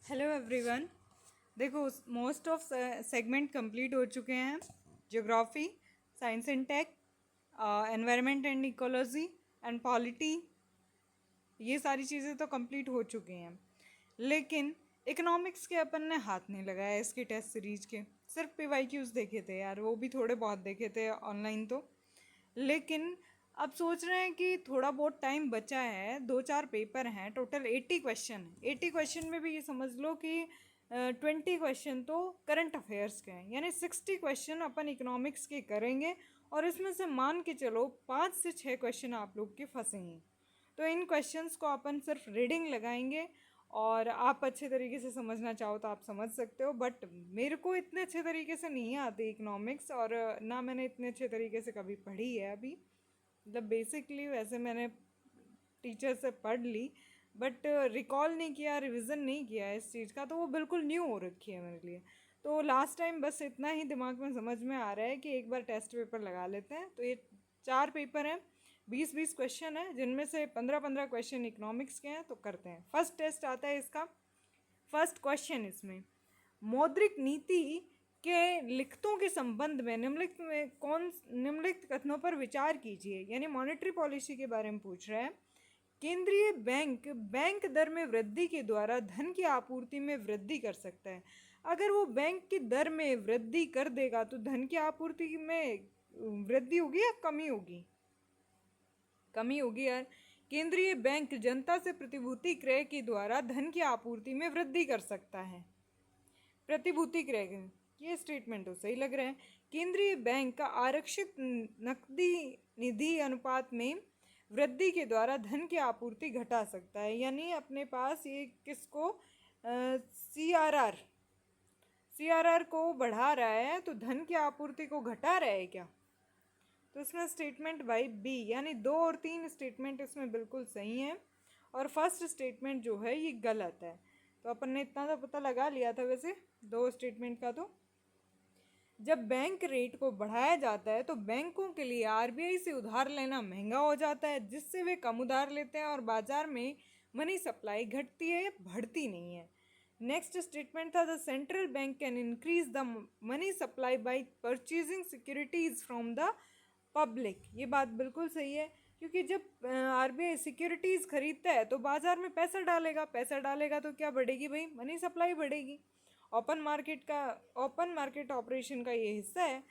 Hello everyone. देखो, most of segment complete हो चुके हैं। Geography, science and tech, environment and ecology and polity, ये सारी चीज़ें तो कंप्लीट हो चुकी हैं। लेकिन इकोनॉमिक्स के अपन ने हाथ नहीं लगाया इसकी टेस्ट सीरीज के। सिर्फ पीवाईक्यूज देखे थे यार, वो भी थोड़े बहुत देखे थे ऑनलाइन तो। लेकिन अब सोच रहे हैं कि थोड़ा बहुत टाइम बचा है, 2-4 पेपर हैं, टोटल 80 क्वेश्चन। 80 क्वेश्चन में भी ये समझ लो कि 20 क्वेश्चन तो करंट अफेयर्स के हैं, यानी 60 क्वेश्चन अपन इकोनॉमिक्स के करेंगे। और इसमें से मान के चलो 5 से 6 क्वेश्चन आप लोग के फंसेंगे। तो इन क्वेश्चंस को अपन सिर्फ रीडिंग लगाएंगे, और आप अच्छे तरीके से समझना चाहो तो आप समझ सकते हो। बट मेरे को इतने अच्छे तरीके से नहीं आती इकोनॉमिक्स, और ना मैंने इतने अच्छे तरीके से कभी पढ़ी है अभी। मतलब बेसिकली वैसे मैंने टीचर से पढ़ ली, बट रिकॉल नहीं किया, रिवीजन नहीं किया इस चीज़ का, तो वो बिल्कुल न्यू हो रखी है मेरे लिए। तो लास्ट टाइम बस इतना ही दिमाग में समझ में आ रहा है कि एक बार टेस्ट पेपर लगा लेते हैं। तो ये 4 पेपर हैं, 20-20 क्वेश्चन है, जिनमें से 15-15 क्वेश्चन इकोनॉमिक्स के हैं। तो करते हैं। फर्स्ट टेस्ट आता है इसका। फर्स्ट क्वेश्चन इसमें, मौद्रिक नीति के लिखतों के संबंध में निम्नलिखित कथनों पर विचार कीजिए। यानी मॉनेटरी पॉलिसी के बारे में पूछ रहा है। केंद्रीय बैंक बैंक दर में वृद्धि के द्वारा धन की आपूर्ति में वृद्धि कर सकता है। अगर वो बैंक की दर में वृद्धि कर देगा तो धन की आपूर्ति में वृद्धि होगी या कमी होगी? कमी होगी यार। केंद्रीय बैंक जनता से प्रतिभूति क्रय के द्वारा धन की आपूर्ति में वृद्धि कर सकता है। प्रतिभूति क्रय, ये स्टेटमेंट तो सही लग रहा है। केंद्रीय बैंक का आरक्षित नकदी निधि अनुपात में वृद्धि के द्वारा धन की आपूर्ति घटा सकता है। यानी अपने पास ये किसको, सीआरआर सीआरआर को बढ़ा रहा है, तो धन की आपूर्ति को घटा रहा है क्या? तो इसमें स्टेटमेंट बाई बी, यानी 2 और 3 स्टेटमेंट इसमें बिल्कुल सही हैं, और फर्स्ट स्टेटमेंट जो है ये गलत है। तो अपन ने इतना तो पता लगा लिया था वैसे 2 स्टेटमेंट का। तो जब बैंक रेट को बढ़ाया जाता है तो बैंकों के लिए आरबीआई से उधार लेना महंगा हो जाता है, जिससे वे कम उधार लेते हैं और बाजार में मनी सप्लाई घटती है या बढ़ती नहीं है। नेक्स्ट स्टेटमेंट था, the central bank can increase the money supply bye purchasing securities from the public. ये बात बिल्कुल सही है, क्योंकि जब आरबीआई सिक्योरिटीज़ खरीदता है तो बाजार में पैसा डालेगा, पैसा डालेगा तो क्या बढ़ेगी भाई? मनी सप्लाई बढ़ेगी। ओपन मार्केट ऑपरेशन का ये हिस्सा है।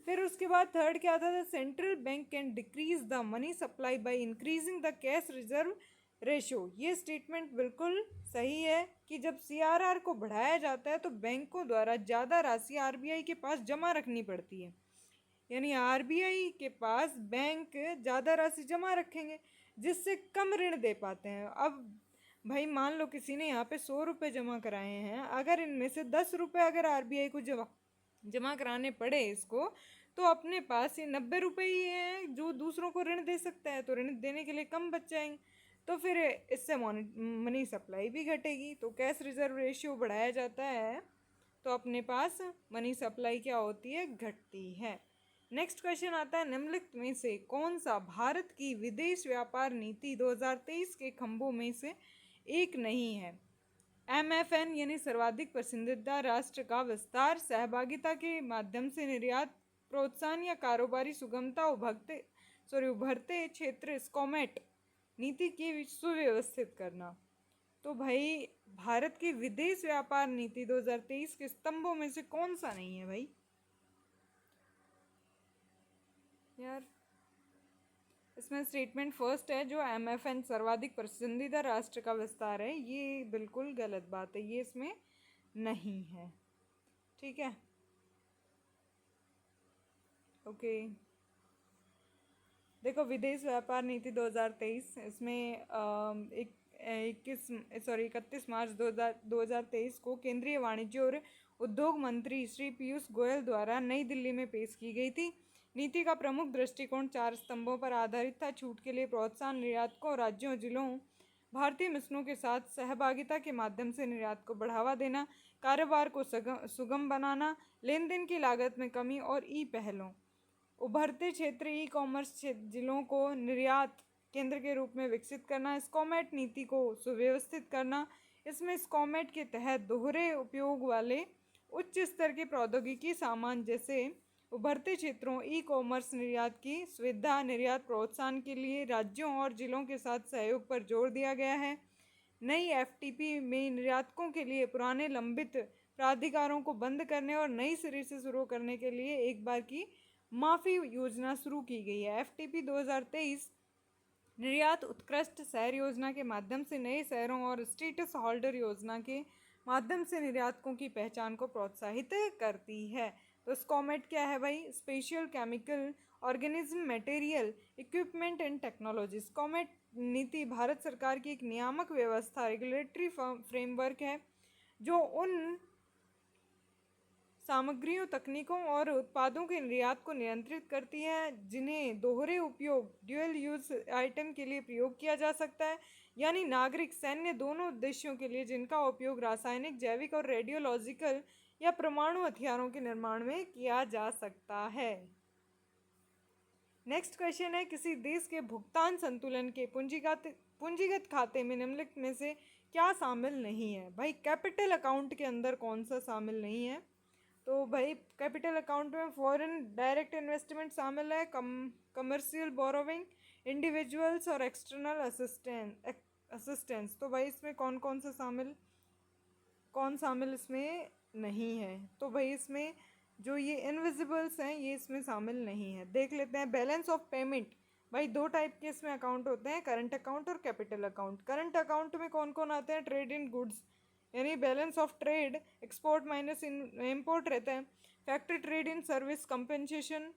फिर उसके बाद थर्ड क्या था, the central bank can decrease the money supply by increasing the cash reserve ratio. ये स्टेटमेंट बिल्कुल सही है कि जब सीआरआर को बढ़ाया जाता है तो बैंकों द्वारा ज़्यादा राशि आरबीआई के पास जमा रखनी पड़ती है। यानी आरबीआई के पास बैंक ज़्यादा राशि जमा रखेंगे, जिससे कम ऋण दे पाते हैं। अब भाई मान लो किसी ने यहाँ पे 100 रुपये जमा कराए हैं, अगर इनमें से 10 रुपये अगर आरबीआई को जमा जमा कराने पड़े इसको, तो अपने पास ये 90 रुपये ही हैं जो दूसरों को ऋण दे सकता है, तो ऋण देने के लिए कम बच जाएंगे। तो फिर इससे मनी सप्लाई भी घटेगी। तो कैश रिजर्व रेशियो बढ़ाया जाता है तो अपने पास मनी सप्लाई क्या होती है? घटती है। नेक्स्ट क्वेश्चन आता है, निम्नलिखित में से कौन सा भारत की विदेश व्यापार नीति 2023 के खंभों में से एक नहीं है? एमएफएन यानी सर्वाधिक पसंदीदा राष्ट्र का विस्तार, सहभागिता के माध्यम से निर्यात प्रोत्साहन या कारोबारी सुगमता, उभरते क्षेत्र स्कॉमेट नीति की सुव्यवस्थित करना। तो भाई भारत की विदेश व्यापार नीति 2023 के स्तंभों में से कौन सा नहीं है भाई? यार इसमें स्टेटमेंट फर्स्ट है जो एमएफएन सर्वाधिक पसंदीदा राष्ट्र का विस्तार है, ये बिल्कुल गलत बात है, ये इसमें नहीं है। ठीक है, ओके। देखो, विदेश व्यापार नीति 2023, इसमें 31 मार्च 2023 को केंद्रीय वाणिज्य और उद्योग मंत्री श्री पीयूष गोयल द्वारा नई दिल्ली में पेश की गई थी। नीति का प्रमुख दृष्टिकोण 4 स्तंभों पर आधारित था: छूट के लिए प्रोत्साहन, निर्यातकों, राज्यों, जिलों, भारतीय मिशनों के साथ सहभागिता के माध्यम से निर्यात को बढ़ावा देना, कारोबार को सुगम बनाना, लेन देन की लागत में कमी, और ई पहलों। उभरते क्षेत्र ई कॉमर्स जिलों को निर्यात केंद्र के रूप में विकसित करना, स्कॉमेट नीति को सुव्यवस्थित करना, इसमें स्कॉमेट के तहत दोहरे उपयोग वाले उच्च स्तर के प्रौद्योगिकी सामान जैसे उभरते क्षेत्रों ई कॉमर्स निर्यात की सुविधा निर्यात प्रोत्साहन के लिए राज्यों और जिलों के साथ सहयोग पर जोर दिया गया है। नई एफटीपी में निर्यातकों के लिए पुराने लंबित प्राधिकारों को बंद करने और नई सिरे से शुरू करने के लिए एक बार की माफ़ी योजना शुरू की गई है। एफटीपी 2023 निर्यात उत्कृष्ट शहर योजना के माध्यम से नए शहरों और स्टेटस होल्डर योजना के माध्यम से निर्यातकों की पहचान को प्रोत्साहित करती है। तो स्कॉमेट क्या है भाई? Special chemical organism material equipment and technology. SCOMET नीति भारत सरकार की एक नियामक व्यवस्था रेगुलेटरी फ्रेमवर्क है जो उन सामग्रियों तकनीकों और उत्पादों के निर्यात को नियंत्रित करती है जिन्हें दोहरे उपयोग ड्यूअल यूज आइटम के लिए प्रयोग किया जा सकता है, यानी नागरिक सैन्य दोनों उद्देश्यों के लिए जिनका उपयोग रासायनिक जैविक और रेडियोलॉजिकल या परमाणु हथियारों के निर्माण में किया जा सकता है। नेक्स्ट क्वेश्चन है, किसी देश के भुगतान संतुलन के पूंजीगत खाते में निम्नलिखित में से क्या शामिल नहीं है? भाई कैपिटल अकाउंट के अंदर कौन सा शामिल नहीं है? तो भाई कैपिटल अकाउंट में फॉरेन डायरेक्ट इन्वेस्टमेंट शामिल है, कमर्शियल बोरोविंग, इंडिविजुअल्स और एक्सटर्नल असिस्टेंस। तो भाई इसमें कौन शामिल इसमें नहीं है? तो भाई इसमें जो ये इनविजिबल्स हैं ये इसमें शामिल नहीं है। देख लेते हैं बैलेंस ऑफ पेमेंट। भाई दो टाइप के इसमें अकाउंट होते हैं, करंट अकाउंट और कैपिटल अकाउंट। करंट अकाउंट में कौन कौन आते हैं? ट्रेड इन गुड्स यानी balance of trade, export minus import रहता है, factory trade in service, compensation,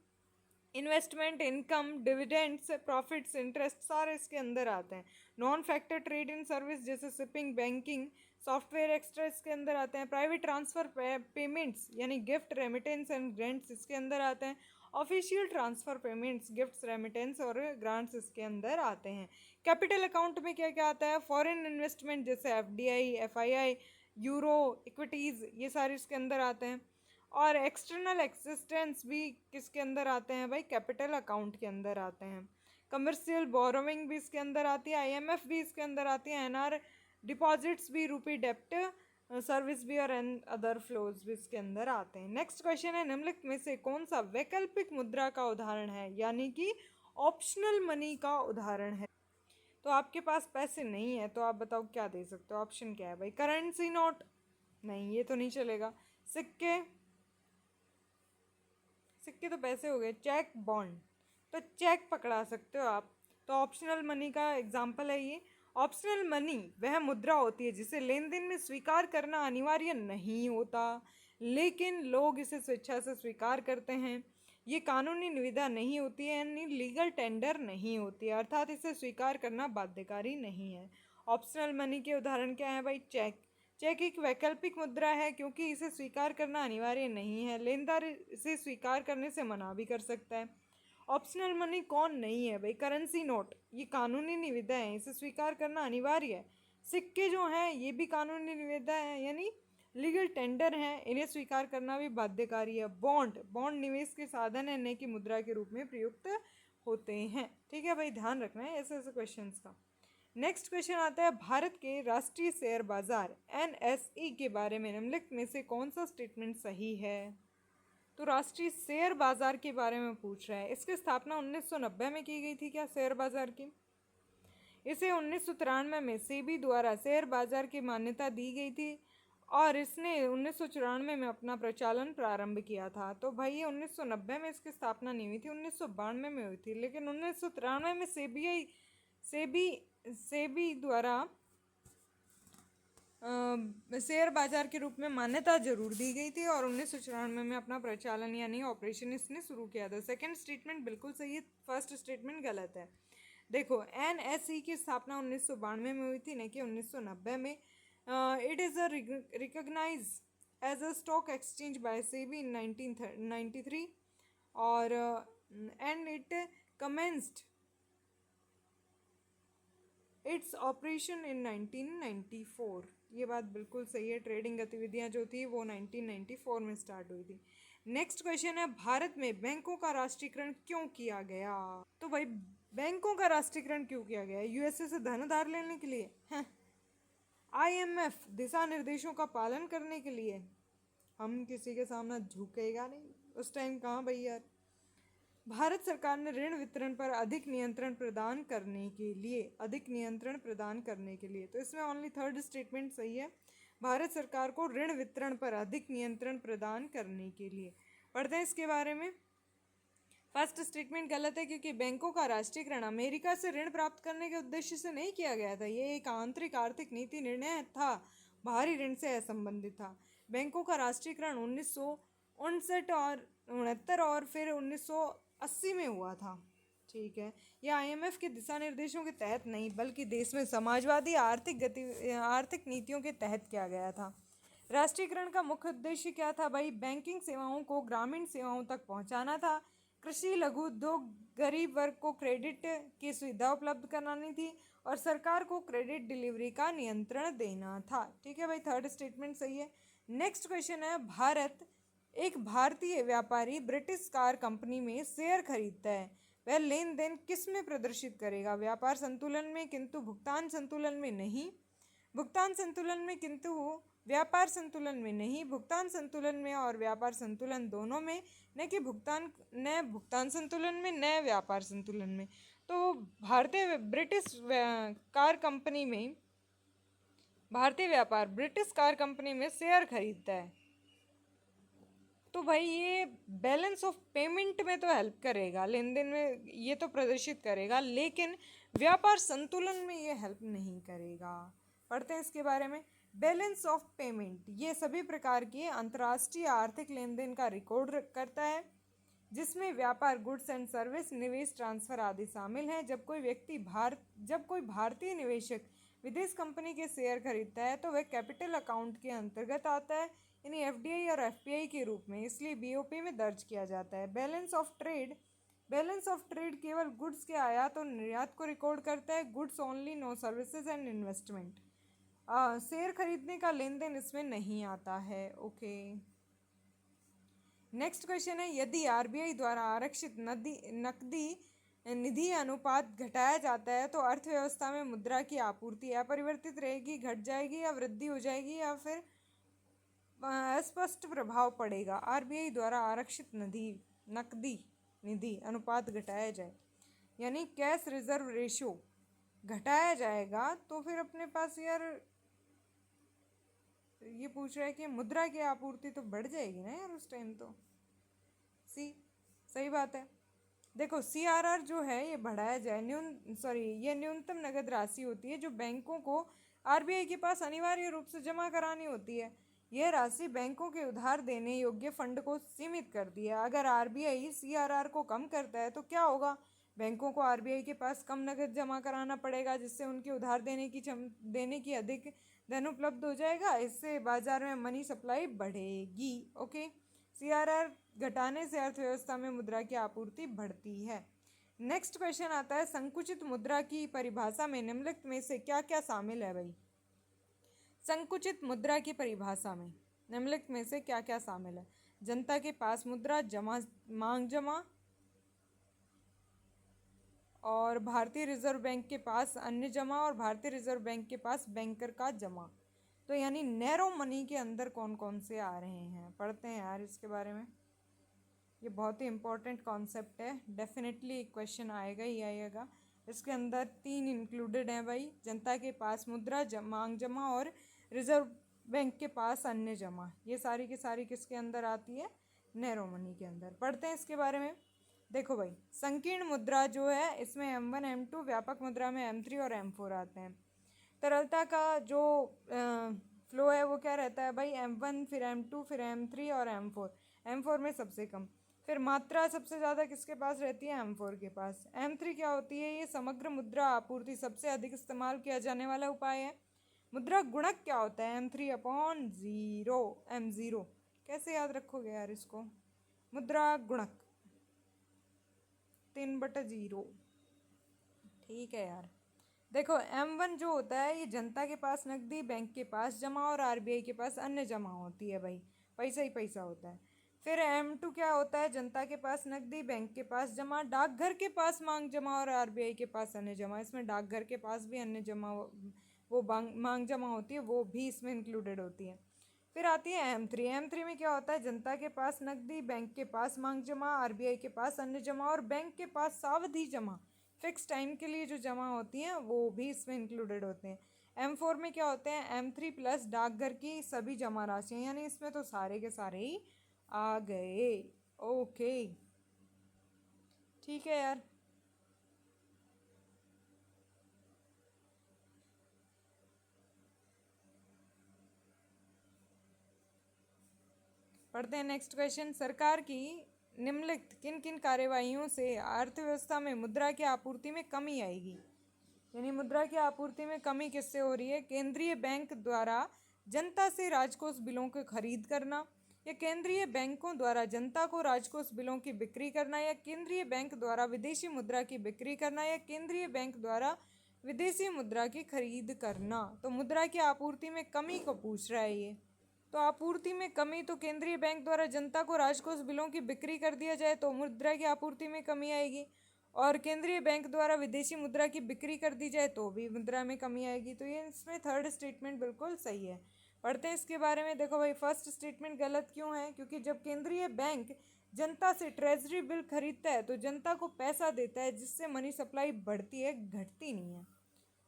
investment income, dividends, profits, interest सारे इसके अंदर आते हैं। Non factor trade in service जैसे शिपिंग, बैंकिंग, सॉफ्टवेयर एक्स्ट्रा इसके अंदर आते हैं। प्राइवेट ट्रांसफ़र पेमेंट्स यानी गिफ्ट, रेमिटेंस एंड ग्रांट्स इसके अंदर आते हैं। Official transfer payments, gifts, remittance और ग्रांट्स इसके अंदर आते हैं। कैपिटल अकाउंट में क्या क्या आता है? फॉरेन इन्वेस्टमेंट जैसे एफडीआई, एफआईआई, यूरो, इक्विटीज़ ये सारे इसके अंदर आते हैं। और एक्सटर्नल एक्सिस्टेंस भी किसके अंदर आते हैं भाई? कैपिटल अकाउंट के अंदर आते हैं। कमर्शियल बोरोविंग भी इसके अंदर आती है, आईएमएफ भी इसके अंदर आती है, एनआर डिपॉजिट्स भी, रुपी डेप्ट सर्विस भी और अदर फ्लोज भी इसके अंदर आते हैं। नेक्स्ट क्वेश्चन है, निम्नलिखित में से कौन सा वैकल्पिक मुद्रा का उदाहरण है, यानी कि ऑप्शनल मनी का उदाहरण है? तो आपके पास पैसे नहीं है तो आप बताओ क्या दे सकते हो? ऑप्शन क्या है भाई? करेंसी नोट, नहीं ये तो नहीं चलेगा। सिक्के, सिक्के तो पैसे हो गए। चेक, बॉन्ड, तो चेक पकड़ा सकते हो आप। तो ऑप्शनल मनी का एग्जाम्पल है ये। ऑप्शनल मनी वह मुद्रा होती है जिसे लेन देन में स्वीकार करना अनिवार्य नहीं होता, लेकिन लोग इसे स्वेच्छा से स्वीकार करते हैं। ये कानूनी निविदा नहीं होती है यानी लीगल टेंडर नहीं होती है, अर्थात इसे स्वीकार करना बाध्यकारी नहीं है। ऑप्शनल मनी के उदाहरण क्या है भाई? चेक। चेक एक वैकल्पिक मुद्रा है क्योंकि इसे स्वीकार करना अनिवार्य नहीं है, लेनदार इसे स्वीकार करने से मना भी कर सकता है। ऑप्शनल मनी कौन नहीं है भाई? करेंसी नोट, ये कानूनी निविदा है, इसे स्वीकार करना अनिवार्य है। सिक्के जो हैं ये भी कानूनी निविदा है यानी लीगल टेंडर हैं, इन्हें स्वीकार करना भी बाध्यकारी है। बॉन्ड, बॉन्ड निवेश के साधन है, न कि मुद्रा के रूप में प्रयुक्त होते हैं। ठीक है भाई, ध्यान रखना है ऐसे ऐसे क्वेश्चन का। नेक्स्ट क्वेश्चन आता है, भारत के राष्ट्रीय शेयर बाजार एनएसई के बारे में निम्नलिखित में से कौन सा स्टेटमेंट सही है? तो राष्ट्रीय शेयर बाजार के बारे में पूछ रहा है। इसकी स्थापना 1990 में की गई थी क्या शेयर बाजार की? इसे 1993 में सेबी द्वारा शेयर बाजार की मान्यता दी गई थी और इसने 1994 में अपना प्रचालन प्रारंभ किया था। तो भाई ये 1990 में इसकी स्थापना नहीं हुई थी, 1992 में हुई थी, लेकिन 1993 में सेबी द्वारा शेयर बाजार के रूप में मान्यता जरूर दी गई थी और 1994 में अपना प्रचालन यानी ऑपरेशन इसने शुरू किया था। सेकंड स्टेटमेंट बिल्कुल सही है, फर्स्ट स्टेटमेंट गलत है। देखो एनएसई की स्थापना 1992 में हुई थी, न कि 1990 में। It is a recognise as a stock exchange by SEBI in 1993 और and it commenced its operation in 1994। ये बात बिल्कुल सही है, ट्रेडिंग गतिविधियां जो थी वो 1994 में स्टार्ट हुई थी। नेक्स्ट क्वेश्चन है, भारत में बैंकों का राष्ट्रीयकरण क्यों किया गया? तो भाई बैंकों का राष्ट्रीयकरण क्यों किया गया? यूएसए से धन उधार लेने के लिए? IMF दिशा निर्देशों का पालन करने के लिए हम किसी के सामने झुकेगा नहीं उस टाइम, कहाँ भाई यार। भारत सरकार ने ऋण वितरण पर अधिक नियंत्रण प्रदान करने के लिए, अधिक नियंत्रण प्रदान करने के लिए, तो इसमें ओनली थर्ड स्टेटमेंट सही है। भारत सरकार को ऋण वितरण पर अधिक नियंत्रण प्रदान करने के लिए। पढ़ते हैं इसके बारे में। फर्स्ट स्टेटमेंट गलत है क्योंकि बैंकों का राष्ट्रीयकरण अमेरिका से ऋण प्राप्त करने के उद्देश्य से नहीं किया गया था। ये एक आंतरिक आर्थिक नीति निर्णय था, बाहरी ऋण से असंबंधित था। बैंकों का राष्ट्रीयकरण 1959 और 69 और फिर 1980 में हुआ था। ठीक है, यह IMF के दिशा निर्देशों के तहत नहीं बल्कि देश में समाजवादी आर्थिक नीतियों के तहत किया गया था। राष्ट्रीयकरण का मुख्य उद्देश्य क्या था भाई? बैंकिंग सेवाओं को ग्रामीण सेवाओं तक पहुंचाना था। कृषि, लघु उद्योग, गरीब वर्ग को क्रेडिट की सुविधा उपलब्ध करानी थी और सरकार को क्रेडिट डिलीवरी का नियंत्रण देना था। ठीक है भाई, थर्ड स्टेटमेंट सही है। नेक्स्ट क्वेश्चन है, एक भारतीय व्यापारी ब्रिटिश कार कंपनी में शेयर खरीदता है, वह लेन देन किस में प्रदर्शित करेगा? व्यापार संतुलन में किंतु भुगतान संतुलन में नहीं, भुगतान संतुलन में किंतु व्यापार संतुलन में नहीं, भुगतान संतुलन में और व्यापार संतुलन दोनों में, न कि भुगतान संतुलन में न व्यापार संतुलन में। तो भारतीय व्यापार ब्रिटिश कार कंपनी में शेयर खरीदता है, तो भाई ये बैलेंस ऑफ पेमेंट में तो हेल्प करेगा, लेन देन में ये तो प्रदर्शित करेगा, लेकिन व्यापार संतुलन में ये हेल्प नहीं करेगा। पढ़ते हैं इसके बारे में। बैलेंस ऑफ पेमेंट ये सभी प्रकार के अंतर्राष्ट्रीय आर्थिक लेन देन का रिकॉर्ड करता है, जिसमें व्यापार, गुड्स एंड सर्विस, निवेश, ट्रांसफर आदि शामिल हैं। जब कोई भारतीय निवेशक विदेश कंपनी के शेयर खरीदता है तो वह कैपिटल अकाउंट के अंतर्गत आता है, यानी FDI और FPI के रूप में, इसलिए BOP में दर्ज किया जाता है। बैलेंस ऑफ ट्रेड केवल गुड्स के आयात और निर्यात को रिकॉर्ड करता है। Goods only, no services and investment. Share खरीदने का लेन देन इसमें नहीं आता है। ओके, नेक्स्ट क्वेश्चन है, यदि RBI द्वारा आरक्षित नकदी निधि अनुपात घटाया जाता है तो अर्थव्यवस्था में मुद्रा की आपूर्ति अपरिवर्तित रहेगी, घट जाएगी या वृद्धि हो जाएगी, या फिर स्पष्ट प्रभाव पड़ेगा? RBI द्वारा आरक्षित नकदी निधि अनुपात घटाया जाए, यानी कैश रिजर्व रेशो घटाया जाएगा, तो फिर अपने पास यार ये पूछ रहा है कि मुद्रा की आपूर्ति तो बढ़ जाएगी ना यार उस टाइम, तो सही बात है। देखो, CRR जो है ये बढ़ाया जाए, ये न्यूनतम नगद राशि होती है जो बैंकों को RBI के पास अनिवार्य रूप से जमा करानी होती है। यह राशि बैंकों के उधार देने योग्य फंड को सीमित करती है। अगर RBI CRR को कम करता है तो क्या होगा? बैंकों को RBI के पास कम नगद जमा कराना पड़ेगा, जिससे उनके उधार देने की अधिक धन उपलब्ध हो जाएगा। इससे बाजार में मनी सप्लाई बढ़ेगी। ओके, CRR घटाने से अर्थव्यवस्था में मुद्रा की आपूर्ति बढ़ती है। नेक्स्ट क्वेश्चन आता है, संकुचित मुद्रा की परिभाषा में निम्नलिखित में से क्या क्या शामिल है भाई? संकुचित मुद्रा की परिभाषा में निम्नलिखित में से क्या क्या शामिल है? जनता के पास मुद्रा, मांग जमा, और भारतीय रिजर्व बैंक के पास अन्य जमा, और भारतीय रिजर्व बैंक के पास बैंकर का जमा। तो यानी नैरो मनी के अंदर कौन कौन से आ रहे हैं? पढ़ते हैं यार इसके बारे में। ये बहुत ही इम्पोर्टेंट कॉन्सेप्ट है, डेफिनेटली क्वेश्चन आएगा ही आएगा। इसके अंदर 3 इंक्लूडेड हैं भाई, जनता के पास मुद्रा, मांग जमा, और रिजर्व बैंक के पास अन्य जमा। ये सारी की सारी किसके अंदर आती है? नैरो मनी के अंदर। पढ़ते हैं इसके बारे में। देखो भाई, संकीर्ण मुद्रा जो है इसमें M1 M2, व्यापक मुद्रा में M3 और M4 आते हैं। तरलता का जो फ्लो है वो क्या रहता है भाई? M1, फिर M2, फिर M3 और M4। M4 में सबसे कम। फिर मात्रा सबसे ज़्यादा किसके पास रहती है? M4 के पास। M3 क्या होती है? ये समग्र मुद्रा आपूर्ति सबसे अधिक इस्तेमाल किया जाने वाला उपाय है। मुद्रा गुणक क्या होता है? M3/0, M0। कैसे याद रखोगे यार इसको? मुद्रा गुणक 3/0। ठीक है यार। देखो, M1 जो होता है ये जनता के पास नकदी, बैंक के पास जमा और RBI के पास अन्य जमा होती है भाई, पैसा ही पैसा होता है। फिर M2 क्या होता है? जनता के पास नकदी, बैंक के पास जमा, डाकघर के पास मांग जमा और RBI के पास अन्य जमा। इसमें डाकघर के पास भी अन्य जमा वो मांग जमा होती है वो भी इसमें इंक्लूडेड होती है। फिर आती है M3। M3 में क्या होता है, जनता के पास नकदी, बैंक के पास मांग जमा, आरबीआई के पास अन्य जमा और बैंक के पास सावधि जमा, फिक्स टाइम के लिए जो जमा होती हैं वो भी इसमें इंक्लूडेड होते हैं। M4 में क्या होते हैं, M3 प्लस डाकघर की सभी जमा राशियाँ, यानी इसमें तो सारे के सारे ही आ गए। ओके ठीक है यार। पढ़ते हैं नेक्स्ट क्वेश्चन। सरकार की निम्नलिखित किन किन कार्यवाहियों से अर्थव्यवस्था में मुद्रा की आपूर्ति में कमी आएगी। यानी मुद्रा की आपूर्ति में कमी किससे हो रही है, केंद्रीय बैंक द्वारा जनता से राजकोष बिलों की खरीद करना, या केंद्रीय बैंकों द्वारा जनता को राजकोष बिलों की बिक्री करना, या केंद्रीय बैंक द्वारा विदेशी मुद्रा की बिक्री करना, या केंद्रीय बैंक द्वारा विदेशी मुद्रा की खरीद करना। तो मुद्रा की आपूर्ति में कमी को पूछ रहा है ये। तो आपूर्ति में कमी, तो केंद्रीय बैंक द्वारा जनता को राजकोष बिलों की बिक्री कर दिया जाए तो मुद्रा की आपूर्ति में कमी आएगी, और केंद्रीय बैंक द्वारा विदेशी मुद्रा की बिक्री कर दी जाए तो भी मुद्रा में कमी आएगी। तो ये इसमें थर्ड स्टेटमेंट बिल्कुल सही है। पढ़ते हैं इसके बारे में। देखो भाई, फर्स्ट स्टेटमेंट गलत क्यों है, क्योंकि जब केंद्रीय बैंक जनता से ट्रेजरी बिल खरीदता है तो जनता को पैसा देता है, जिससे मनी सप्लाई बढ़ती है, घटती नहीं है।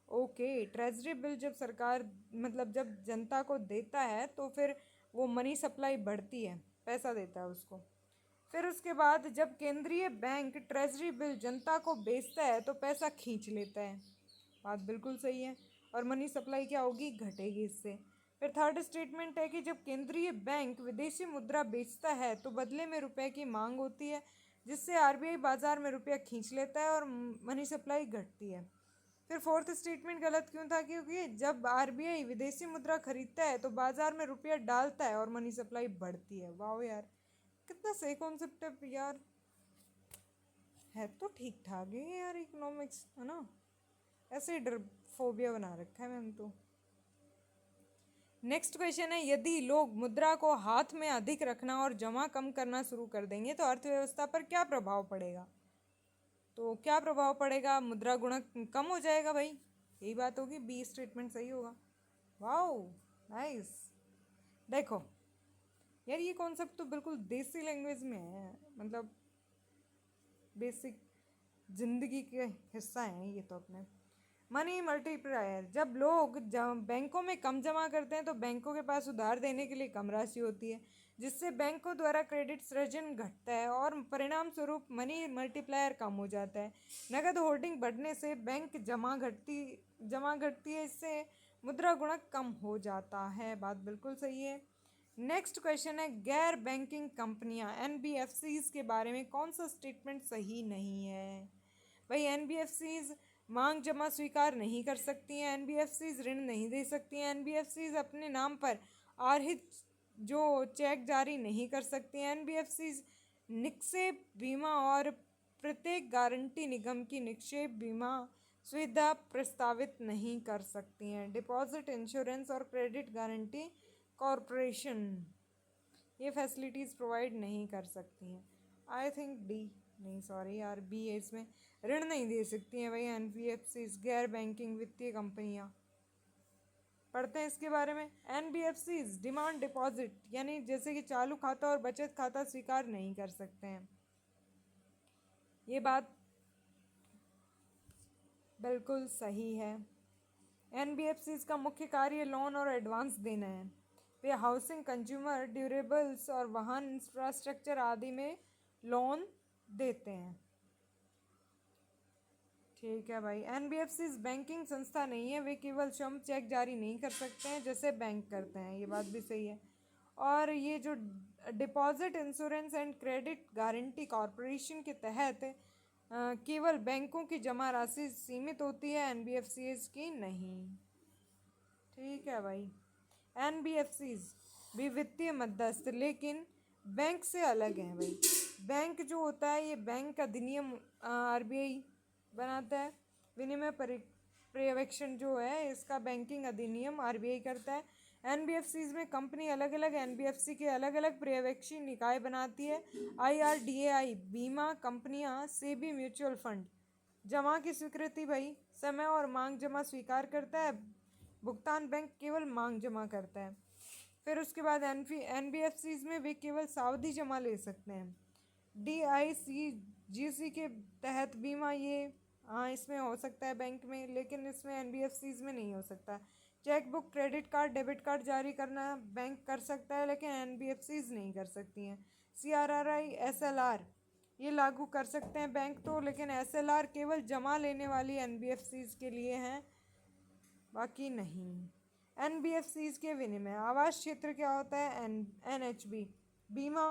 ओके, ट्रेजरी बिल जब सरकार मतलब जब जनता को देता है तो फिर वो मनी सप्लाई बढ़ती है, पैसा देता है उसको। फिर उसके बाद जब केंद्रीय बैंक ट्रेजरी बिल जनता को बेचता है तो पैसा खींच लेता है, बात बिल्कुल सही है, और मनी सप्लाई क्या होगी, घटेगी इससे। फिर थर्ड स्टेटमेंट है कि जब केंद्रीय बैंक विदेशी मुद्रा बेचता है तो बदले में रुपए की मांग होती है, जिससे आरबीआई बाजार में रुपया खींच लेता है और मनी सप्लाई घटती है। फिर फोर्थ स्टेटमेंट गलत क्यों था, क्योंकि जब आरबीआई विदेशी मुद्रा खरीदता है तो बाजार में रुपया डालता है और मनी सप्लाई बढ़ती है। वाह यार, कितना सही कॉन्सेप्ट है यार, है तो ठीक ठाक है यार इकोनॉमिक्स, है ना। ऐसे ही डर फोबिया बना रखा है मैंने तो। नेक्स्ट क्वेश्चन है, यदि लोग मुद्रा को हाथ में अधिक रखना और जमा कम करना शुरू कर देंगे तो अर्थव्यवस्था पर क्या प्रभाव पड़ेगा। तो क्या प्रभाव पड़ेगा, मुद्रा गुणक कम हो जाएगा भाई, यही बात होगी, बी स्टेटमेंट सही होगा। Wow nice. देखो यार, ये कॉन्सेप्ट तो बिल्कुल देसी लैंग्वेज में है, मतलब बेसिक जिंदगी के हिस्सा हैं ये तो अपने। मनी मल्टीप्लायर, जब लोग बैंकों में कम जमा करते हैं तो बैंकों के पास उधार देने के लिए कम राशि होती है, जिससे बैंकों द्वारा क्रेडिट सृजन घटता है और परिणाम स्वरूप मनी मल्टीप्लायर कम हो जाता है। नगद होल्डिंग बढ़ने से बैंक जमा घटती है, इससे मुद्रा गुणक कम हो जाता है, बात बिल्कुल सही है। नेक्स्ट क्वेश्चन है, गैर बैंकिंग कंपनियां एनबीएफसीज के बारे में कौन सा स्टेटमेंट सही नहीं है। भाई, एनबीएफसीज मांग जमा स्वीकार नहीं कर सकती हैं, एनबीएफसीज ऋण नहीं दे सकती हैं, एनबीएफसीज अपने नाम पर आर्हित जो चेक जारी नहीं कर सकती हैं, एनबीएफसीज निक्षेप बीमा और प्रत्येक गारंटी निगम की निक्षेप बीमा सुविधा प्रस्तावित नहीं कर सकती हैं, डिपॉजिट इंश्योरेंस और क्रेडिट गारंटी कॉरपोरेशन ये फैसिलिटीज़ प्रोवाइड नहीं कर सकती हैं। आई थिंक डी, नहीं सॉरी यार, बी है इसमें, ऋण नहीं दे सकती हैं भाई एनबीएफसीज, गैर बैंकिंग वित्तीय कंपनियां। पढ़ते हैं इसके बारे में। एनबीएफसीज डिमांड डिपॉजिट यानी जैसे कि चालू खाता और बचत खाता स्वीकार नहीं कर सकते हैं, ये बात बिल्कुल सही है। एनबीएफसीज का मुख्य कार्य लोन और एडवांस देना है, वे हाउसिंग, कंज्यूमर ड्यूरेबल्स और वाहन इंफ्रास्ट्रक्चर आदि में लोन देते हैं। ठीक है भाई, एनबीएफसीज बैंकिंग संस्था नहीं है, वे केवल श्रम चेक जारी नहीं कर सकते हैं जैसे बैंक करते हैं, ये बात भी सही है। और ये जो deposit insurance and credit guarantee corporation के तहत केवल बैंकों की जमा राशि सीमित होती है, एनबीएफसीज की नहीं। ठीक है भाई, एनबीएफसीज भी वित्तीय मध्यस्थ लेकिन बैंक से अलग हैं भाई। बैंक जो होता है ये बैंक अधिनियम आरबीआई बनाता है, विनिमय पर्यवेक्षण जो है इसका बैंकिंग अधिनियम आरबीआई करता है। एनबीएफसीज में कंपनी अलग अलग एनबीएफसी के अलग अलग पर्यवेक्षी निकाय बनाती है। आईआरडीएआई बीमा कंपनियां, सेबी म्यूचुअल फंड जमा की स्वीकृति भाई समय और मांग जमा स्वीकार करता है, भुगतान बैंक केवल मांग जमा करता है। फिर उसके बाद एनबीएफसीज में वे केवल सावधि जमा ले सकते हैं। डीआईसीजीसी के तहत बीमा, ये हाँ इसमें हो सकता है बैंक में, लेकिन इसमें एनबीएफसीज में नहीं हो सकता। Cheque book, credit card, debit card जारी करना बैंक कर सकता है, लेकिन एनबीएफसीज नहीं कर सकती हैं। सीआरआरआई, एसएलआर ये लागू कर सकते हैं बैंक तो, लेकिन एसएलआर केवल जमा लेने वाली एनबीएफसीज के लिए हैं, बाकी नहीं। एनबीएफसीज के विनिमय, आवास क्षेत्र क्या होता है? एनएचबी, बीमा,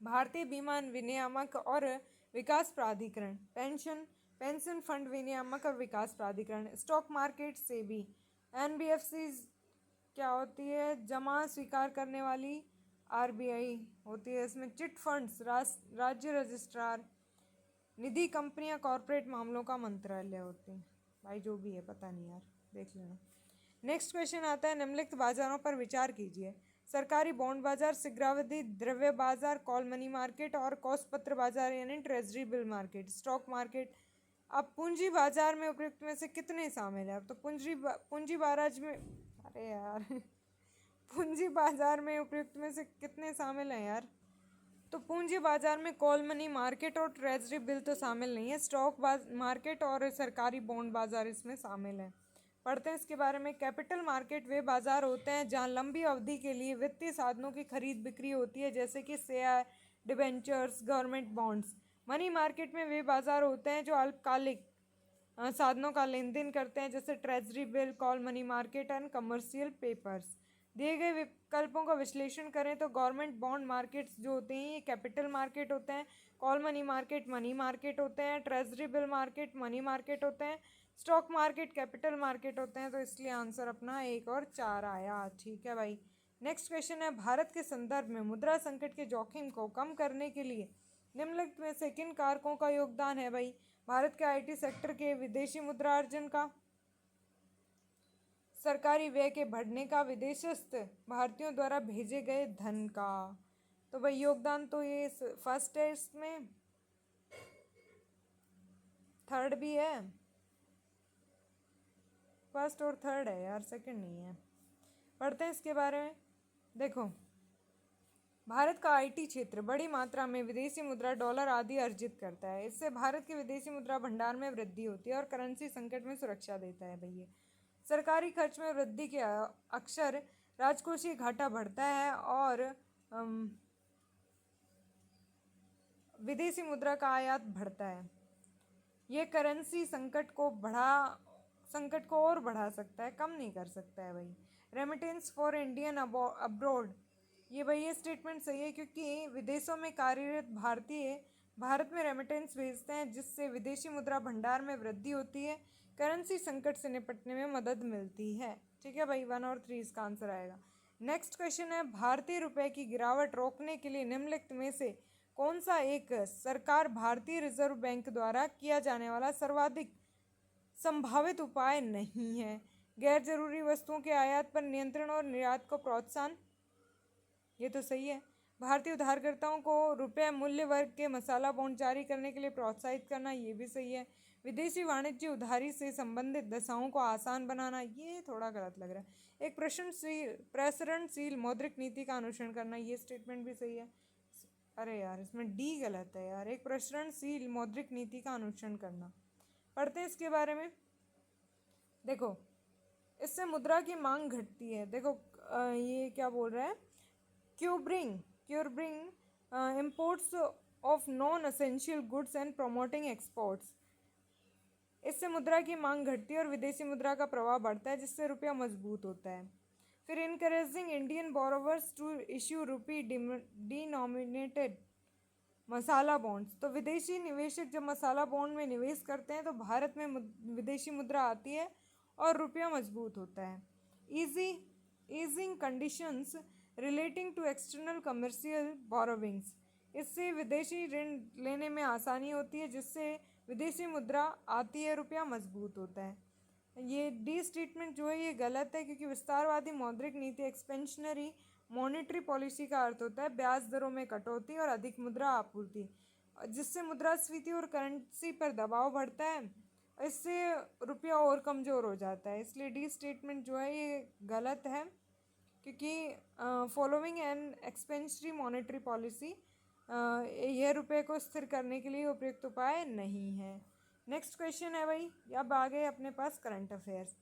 भारतीय बीमा विनियामक और विकास प्राधिकरण, पेंशन फंड विनियामक और विकास प्राधिकरण, स्टॉक मार्केट, सेबी। एनबीएफसीज क्या होती है? जमा स्वीकार करने वाली आरबीआई होती है। इसमें चिट फंड्स, राज्य रजिस्ट्रार, निधि कंपनियां, कॉरपोरेट मामलों का मंत्रालय होते हैं। भाई जो भी है पता नहीं यार, देख लेना। नेक्स्ट क्वेश्चन आता है, निम्नलिखित बाजारों पर विचार कीजिए। सरकारी बॉन्ड बाजार, शीघ्रावधि द्रव्य बाजार, कॉल मनी मार्केट और कोष पत्र बाजार यानी treasury bill market, stock market. अब पूंजी बाजार में उपयुक्त में से कितने शामिल है? अब तो पूंजी बाजार में, अरे यार पूंजी बाजार में उपयुक्त में से कितने शामिल हैं यार? तो पूंजी बाजार में कॉल मनी मार्केट और ट्रेजरी बिल तो शामिल नहीं है, स्टॉक मार्केट और सरकारी बॉन्ड बाजार इसमें शामिल है। पढ़ते हैं इसके बारे में। कैपिटल मार्केट वे बाजार होते हैं जहां लंबी अवधि के लिए वित्तीय साधनों की खरीद बिक्री होती है, जैसे कि share, debentures, government bonds. Money market में वे बाजार होते हैं जो अल्पकालिक साधनों का लेन देन करते हैं, जैसे treasury bill, call money market and commercial papers. दिए गए विकल्पों का विश्लेषण करें तो गवर्नमेंट बॉन्ड मार्केट्स जो होते हैं ये कैपिटल मार्केट होते हैं, कॉल मनी मार्केट होते हैं, treasury bill market money market होते हैं, स्टॉक मार्केट कैपिटल मार्केट होते हैं। तो इसलिए आंसर अपना 1 और 4 आया। ठीक है भाई। नेक्स्ट क्वेश्चन है, भारत के संदर्भ में मुद्रा संकट के जोखिम को कम करने के लिए निम्नलिखित में से किन कारकों का योगदान है? भाई भारत के आईटी सेक्टर के विदेशी मुद्रा अर्जन का, सरकारी व्यय के बढ़ने का, विदेशस्थ भारतीयों द्वारा भेजे गए धन का। तो भाई योगदान तो ये फर्स्ट है, इसमें थर्ड भी है, फर्स्ट और थर्ड है यार, सेकंड नहीं है। पढ़ते हैं इसके बारे में। देखो, भारत का आईटी क्षेत्र बड़ी मात्रा में विदेशी मुद्रा, डॉलर आदि अर्जित करता है। इससे भारत के विदेशी मुद्रा भंडार में वृद्धि होती है और करेंसी संकट में सुरक्षा देता है। भैया सरकारी खर्च में वृद्धि के अक्सर राजकोषीय घाटा बढ़ता है और विदेशी मुद्रा का आयात बढ़ता है। ये करेंसी संकट को और बढ़ा सकता है, कम नहीं कर सकता है। भाई रेमिटेंस फॉर इंडियन अब्रॉड, ये भाई ये स्टेटमेंट सही है, क्योंकि विदेशों में कार्यरत भारतीय भारत में रेमिटेंस भेजते हैं, जिससे विदेशी मुद्रा भंडार में वृद्धि होती है, करेंसी संकट से निपटने में मदद मिलती है। ठीक है भाई, 1 और 3 इसका आंसर आएगा। नेक्स्ट क्वेश्चन है, भारतीय रुपए की गिरावट रोकने के लिए निम्नलिखित में से कौन सा एक सरकार भारतीय रिजर्व बैंक द्वारा किया जाने वाला सर्वाधिक संभावित उपाय नहीं है? गैर जरूरी वस्तुओं के आयात पर नियंत्रण और निर्यात को प्रोत्साहन, ये तो सही है। भारतीय उधारकर्ताओं को रुपये मूल्य वर्ग के मसाला बॉन्ड जारी करने के लिए प्रोत्साहित करना, ये भी सही है। विदेशी वाणिज्य उधारी से संबंधित दशाओं को आसान बनाना, ये थोड़ा गलत लग रहा है। एक प्रसरणशील मौद्रिक नीति का अनुसरण करना, ये स्टेटमेंट भी सही है। अरे यार इसमें डी गलत है यार, एक प्रसरणशील मौद्रिक नीति का अनुसरण करना। पढ़ते हैं इसके बारे में। देखो, इससे मुद्रा की मांग घटती है। देखो ये क्या बोल रहा है, curbing imports of non-essential goods and promoting exports। इससे मुद्रा की मांग घटती है और विदेशी मुद्रा का प्रभाव बढ़ता है, जिससे रुपया मजबूत होता है। फिर encouraging Indian borrowers to issue rupee denominated masala bonds, तो विदेशी निवेशक जब मसाला बॉन्ड में निवेश करते हैं तो भारत में विदेशी मुद्रा आती है और रुपया मजबूत होता है। Easing conditions relating to external commercial borrowings, इससे विदेशी ऋण लेने में आसानी होती है, जिससे विदेशी मुद्रा आती है, रुपया मजबूत होता है। ये डी स्टेटमेंट जो है ये गलत है, क्योंकि विस्तारवादी मौद्रिक नीति एक्सपेंशनरी मॉनेटरी पॉलिसी का अर्थ होता है ब्याज दरों में कटौती और अधिक मुद्रा आपूर्ति, जिससे मुद्रास्फीति और करेंसी पर दबाव बढ़ता है। इससे रुपया और कमज़ोर हो जाता है, इसलिए डी स्टेटमेंट जो है ये गलत है, क्योंकि फॉलोइंग एन एक्सपेंसरी मॉनेटरी पॉलिसी, यह रुपये को स्थिर करने के लिए उपयुक्त उपाय नहीं है। नेक्स्ट क्वेश्चन है भाई, अब आ गए अपने पास करंट अफेयर्स।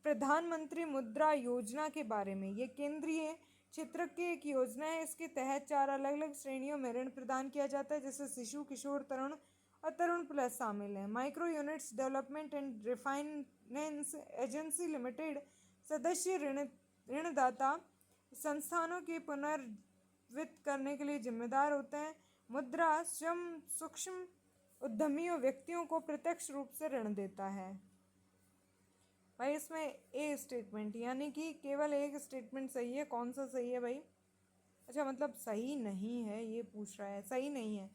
प्रधानमंत्री मुद्रा योजना के बारे में, ये केंद्रीय क्षेत्र की एक योजना है। इसके तहत 4 अलग अलग श्रेणियों में ऋण प्रदान किया जाता है, जैसे शिशु, किशोर, तरुण और तरुण प्लस शामिल हैं। Micro units development and refinance agency limited सदस्य ऋणदाता संस्थानों के पुनर्वित्त करने के लिए जिम्मेदार होते हैं। मुद्रा स्वयं सूक्ष्म उद्यमियों व्यक्तियों को प्रत्यक्ष रूप से ऋण देता है। भाई इसमें ए स्टेटमेंट, यानी कि केवल एक स्टेटमेंट सही है। कौन सा सही है भाई? अच्छा, मतलब सही नहीं है ये पूछ रहा है, सही नहीं है।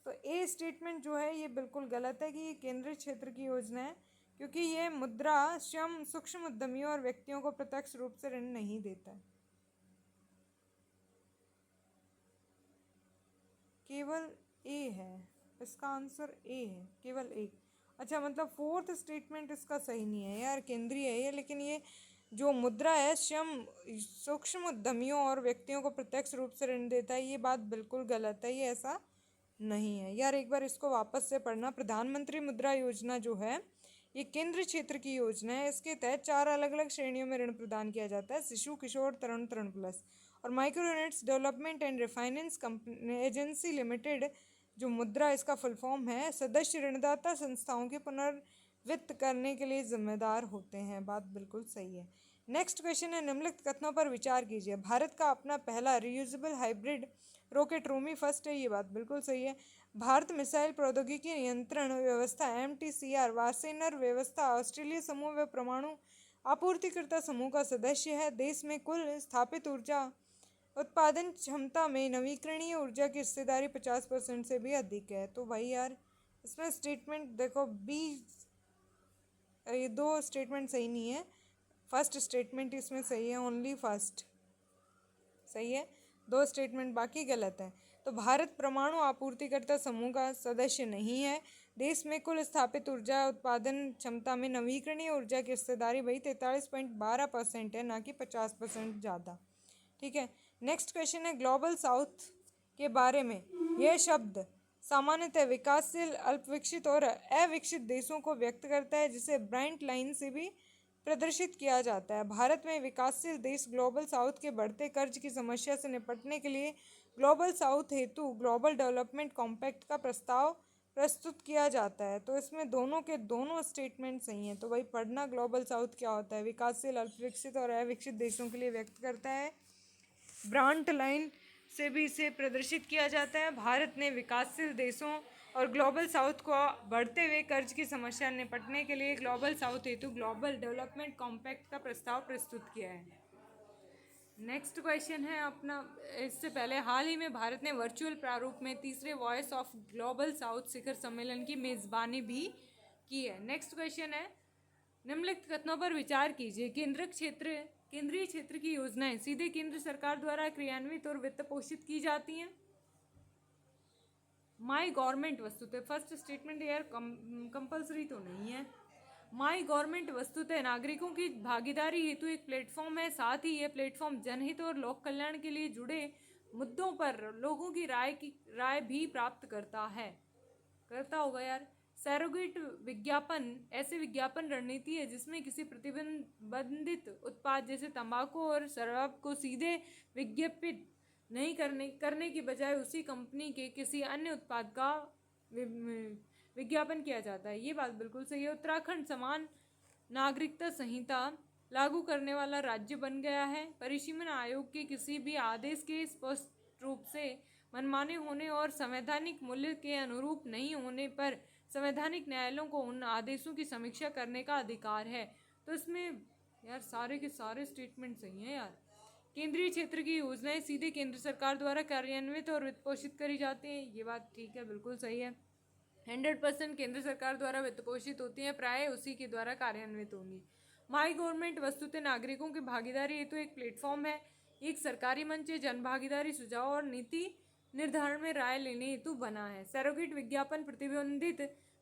तो ए स्टेटमेंट जो है ये बिल्कुल गलत है कि ये केंद्रीय क्षेत्र की योजना है, क्योंकि ये मुद्रा स्वयं सूक्ष्म उद्यमियों और व्यक्तियों को प्रत्यक्ष रूप से ऋण नहीं देता है। केवल ए है, इसका आंसर ए है, केवल एक। अच्छा, मतलब फोर्थ स्टेटमेंट इसका सही नहीं है यार, केंद्रीय है ये, लेकिन ये जो मुद्रा है स्वयं सूक्ष्म उद्यमियों और व्यक्तियों को प्रत्यक्ष रूप से ऋण देता है, ये बात बिल्कुल गलत है, ये ऐसा नहीं है यार। एक बार इसको वापस से पढ़ना। प्रधानमंत्री मुद्रा योजना जो है ये केंद्रीय क्षेत्र की योजना है। इसके तहत 4 अलग अलग श्रेणियों में ऋण प्रदान किया जाता है, शिशु, किशोर, तरुण, तरुण प्लस। और micro units development and refinance company agency limited जो मुद्रा इसका फुल फॉर्म है, सदस्य ऋणदाता संस्थाओं के पुनर्वित्त करने के लिए जिम्मेदार होते हैं। बात बिल्कुल सही है। नेक्स्ट क्वेश्चन है, निम्नलिखित कथनों पर विचार कीजिए। भारत का अपना पहला रियूजेबल हाइब्रिड रॉकेट रोमी फर्स्ट है, ये बात बिल्कुल सही है। भारत मिसाइल प्रौद्योगिकी नियंत्रण व्यवस्था MTCR वासेनर व्यवस्था ऑस्ट्रेलिया समूह व परमाणु आपूर्तिकर्ता समूह का सदस्य है। देश में कुल स्थापित ऊर्जा उत्पादन क्षमता में नवीकरणीय ऊर्जा की हिस्सेदारी 50% से भी अधिक है। तो भाई यार इसमें स्टेटमेंट देखो बी, ये 2 स्टेटमेंट सही नहीं है। फर्स्ट स्टेटमेंट इसमें सही है, ओनली फर्स्ट सही है, 2 स्टेटमेंट बाकी गलत है। तो भारत परमाणु आपूर्तिकर्ता समूह का सदस्य नहीं है। देश में कुल स्थापित ऊर्जा उत्पादन क्षमता में नवीकरणीय ऊर्जा की हिस्सेदारी भाई 43.12% है, ना कि 50% ज़्यादा। ठीक है। नेक्स्ट क्वेश्चन है, ग्लोबल साउथ के बारे में। यह शब्द सामान्यतः विकासशील, अल्पविकसित और अविकसित देशों को व्यक्त करता है, जिसे ब्राइट लाइन से भी प्रदर्शित किया जाता है। भारत में विकासशील देश ग्लोबल साउथ के बढ़ते कर्ज की समस्या से निपटने के लिए ग्लोबल साउथ हेतु ग्लोबल डेवलपमेंट कॉम्पैक्ट का प्रस्ताव प्रस्तुत किया जाता है। तो इसमें दोनों के दोनों स्टेटमेंट सही हैं। तो भाई पढ़ना, ग्लोबल साउथ क्या होता है? विकासशील, अल्पविकसित और अविकसित देशों के लिए व्यक्त करता है। ब्रांट लाइन से भी इसे प्रदर्शित किया जाता है। भारत ने विकासशील देशों और ग्लोबल साउथ को बढ़ते हुए कर्ज की समस्या निपटने के लिए ग्लोबल साउथ हेतु ग्लोबल डेवलपमेंट कॉम्पैक्ट का प्रस्ताव प्रस्तुत किया है। नेक्स्ट क्वेश्चन है अपना, इससे पहले हाल ही में भारत ने वर्चुअल प्रारूप में तीसरे वॉइस ऑफ ग्लोबल साउथ शिखर सम्मेलन की मेज़बानी भी की है। नेक्स्ट क्वेश्चन है, निम्नलिखित कथनों पर विचार कीजिए। केंद्रीय क्षेत्र की योजनाएं सीधे केंद्र सरकार द्वारा क्रियान्वित और वित्त पोषित की जाती हैं। माई गवर्नमेंट वस्तुतः, फर्स्ट स्टेटमेंट यार कंपल्सरी तो नहीं है। माई गवर्नमेंट वस्तुतः नागरिकों की भागीदारी हेतु एक प्लेटफॉर्म है। साथ ही यह प्लेटफॉर्म जनहित और लोक कल्याण के लिए जुड़े मुद्दों पर लोगों की राय भी प्राप्त करता होगा यार। सैरोगेट विज्ञापन ऐसे विज्ञापन रणनीति है जिसमें किसी प्रतिबंधित उत्पाद जैसे तंबाकू और शराब को सीधे विज्ञापित नहीं करने की बजाय उसी कंपनी के किसी अन्य उत्पाद का विज्ञापन किया जाता है। ये बात बिल्कुल सही है। उत्तराखंड समान नागरिकता संहिता लागू करने वाला राज्य बन गया है। परिसीमन आयोग के किसी भी आदेश के स्पष्ट रूप से मनमाने होने और संवैधानिक मूल्य के अनुरूप नहीं होने पर संवैधानिक न्यायालयों को उन आदेशों की समीक्षा करने का अधिकार है। तो इसमें यार सारे के सारे स्टेटमेंट सही हैं यार। केंद्रीय क्षेत्र की योजनाएं सीधे केंद्र सरकार द्वारा कार्यान्वित और वित्त पोषित करी जाती हैं, ये बात ठीक है, बिल्कुल सही है। 100% केंद्र सरकार द्वारा वित्त पोषित होती हैं, प्राय उसी के द्वारा कार्यान्वित होंगी। माई गवर्नमेंट वस्तुतः नागरिकों की भागीदारी हेतु एक प्लेटफॉर्म है, एक सरकारी मंच है, जन भागीदारी, सुझाव और नीति निर्धारण में राय लेने हेतु बना है। सैरोगेट विज्ञापन प्रतिबंधित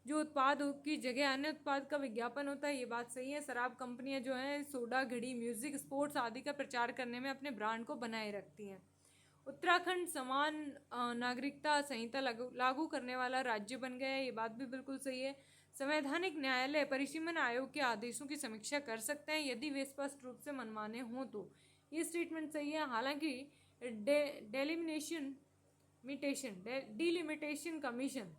जो उत्पाद की जगह अन्य उत्पाद का विज्ञापन होता है, ये बात सही है। शराब कंपनियां जो हैं सोडा, घड़ी, म्यूजिक, स्पोर्ट्स आदि का प्रचार करने में अपने ब्रांड को बनाए रखती हैं। उत्तराखंड समान नागरिकता संहिता लागू करने वाला राज्य बन गया है, ये बात भी बिल्कुल सही है। संवैधानिक न्यायालय परिसीमन आयोग के आदेशों की समीक्षा कर सकते हैं यदि वे स्पष्ट रूप से मनमाने हों तो, ये स्टेटमेंट सही है। हालांकि डीलिमिटेशन कमीशन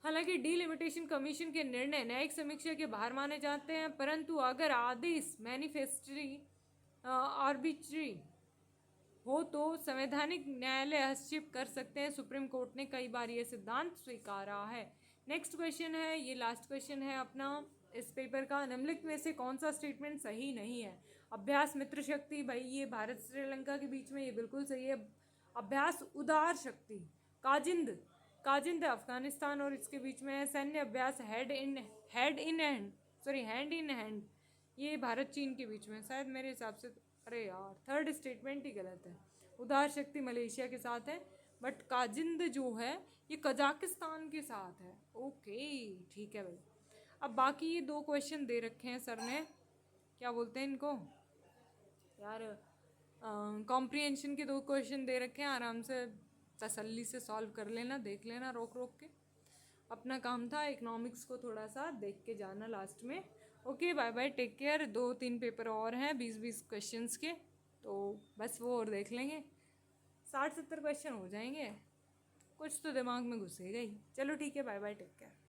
हालांकि डीलिमिटेशन कमीशन के निर्णय न्यायिक समीक्षा के बाहर माने जाते हैं, परंतु अगर आदेश मैनिफेस्टरी आर्बिट्री हो तो संवैधानिक न्यायालय हस्तक्षेप कर सकते हैं। सुप्रीम कोर्ट ने कई बार ये सिद्धांत स्वीकारा है। नेक्स्ट क्वेश्चन है, ये लास्ट क्वेश्चन है अपना इस पेपर का। निम्नलिखित में से कौन सा स्टेटमेंट सही नहीं है? अभ्यास मित्र शक्ति, भाई ये भारत श्रीलंका के बीच में, ये बिल्कुल सही है। अभ्यास उदार शक्ति, काजिंद अफगानिस्तान और इसके बीच में है। सैन्य अभ्यास हैंड इन हैंड, ये भारत चीन के बीच में शायद मेरे हिसाब से। अरे यार, थर्ड स्टेटमेंट ही गलत है। उदार शक्ति मलेशिया के साथ है, बट काजिंद जो है ये कजाकिस्तान के साथ है। ओके ठीक है भाई। अब बाकी ये 2 क्वेश्चन दे रखे हैं सर ने, क्या बोलते हैं इनको यार, कॉम्प्रिहेंशन के 2 क्वेश्चन दे रखे हैं। आराम से तसल्ली से सॉल्व कर लेना, देख लेना रोक रोक के। अपना काम था इकोनॉमिक्स को थोड़ा सा देख के जाना लास्ट में। Okay bye bye, take care. 2-3 paper और हैं 20-20 क्वेश्चंस के, तो बस वो और देख लेंगे। 60-70 क्वेश्चन हो जाएंगे, कुछ तो दिमाग में घुसेगा ही। चलो ठीक है, बाय बाय, टेक केयर।